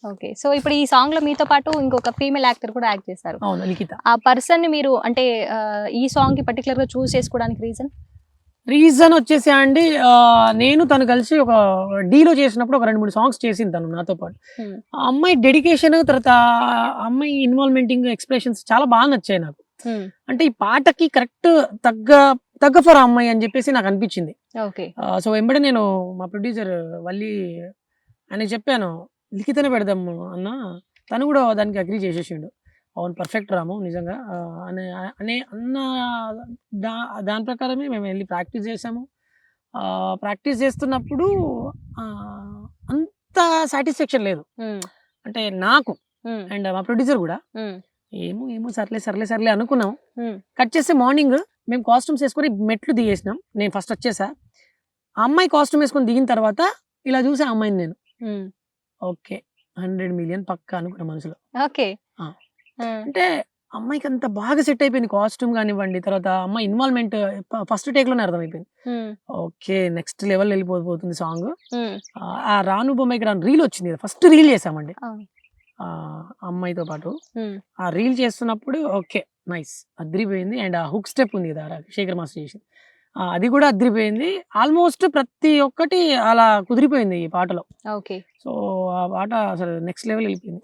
Okay. So ఇప్పుడు ఈ సాంగ్‌లో మీతో పాటు ఇంకొక ఫీమేల్ యాక్టర్ కూడా యాక్ట్ చేశారు. అవును, లిఖిత. ఆ పర్సన్‌ని మీరు అంటే ఈ సాంగ్‌కి పర్టిక్యులర్‌గా చూజ్ చేసుకోవడానికి రీజన్? రీజన్ వచ్చేసి అండి, నేను తను కలిసి ఒక డీలో చేసినప్పుడు ఒక 2, 3 సాంగ్స్ చేసింది తను నాతో పాటు. హ్మ్. ఆ అమ్మాయి డెడికేషన్, తర్వాత ఆ అమ్మాయి ఇన్వాల్వ్‌మెంటింగ్ ఎక్స్‌ప్రెషన్స్ చాలా బాగా నచ్చాయి నాకు. హ్మ్. అంటే ఈ పాటకి కరెక్ట్ తగ్గ తగ్గ ఫర్ ఆ అమ్మాయి అని చెప్పేసి నాకు అనిపించింది. ఓకే. సో వెంబడే నేను మా ప్రొడ్యూసర్ వల్లి ఆయనకి చెప్పాను, లిఖితనే పెడదాము అన్న. తను కూడా దానికి అగ్రీ చేసేసిండు. అవును, పర్ఫెక్ట్ రాము నిజంగా అనే అనే అన్న దా దాని ప్రకారమే మేము వెళ్ళి ప్రాక్టీస్ చేసాము. ప్రాక్టీస్ చేస్తున్నప్పుడు అంత సాటిస్ఫాక్షన్ లేదు. హ్మ్. అంటే నాకు హ్మ్. అండ్ మా ప్రొడ్యూసర్ కూడా హ్మ్. ఏమో ఏమో సర్లే సర్లే సర్లే అనుకున్నాం. హ్మ్. కట్ చేస్తే మార్నింగ్ మేము కాస్ట్యూమ్స్ వేసుకొని మెట్లు దిగేసినాం. నేను ఫస్ట్ వచ్చేసా. ఆ అమ్మాయి కాస్ట్యూమ్ వేసుకొని దిగిన తర్వాత ఇలా చూసా ఆ అమ్మాయిని నేను. హ్మ్. ఓకే, 100,000,000 పక్కా అనుకున్నా మనసులో. ఓకే. ఆ! ఆ! అంటే అమ్మాయికి అంత బాగా సెట్ అయిపోయింది కాస్ట్యూమ్ గానివ్వండి, తర్వాత ఆ అమ్మాయి ఇన్వాల్వ్‌మెంట్ ఫస్ట్ టేక్‌లోనే అర్థమైపోయింది. హ్మ్. ఓకే, నెక్స్ట్ లెవెల్ వెళ్ళిపోబోతుంది సాంగ్. హ్మ్. ఆ 'రాను బొమ్మాయికి రాను' రీల్ వచ్చింది కదా! ఫస్ట్ రీల్ చేసామండి. ఆ! అమ్మాయితో పాటు. హ్మ్. ఆ రీల్ చేస్తున్నప్పుడు ఓకే, నైస్, అద్రిపోయింది. అండ్ ఆ హుక్ స్టెప్ ఉంది కదా! శేఖర్ మాస్టర్ చేసింది. అది కూడా అద్రిపోయింది. ఆల్మోస్ట్ ప్రతి ఒక్కటి అలా కుదిరిపోయింది ఈ పాటలో. ఓకే. సో, ఆ పాట అసలు నెక్స్ట్ లెవెల్ వెళ్ళిపోయింది.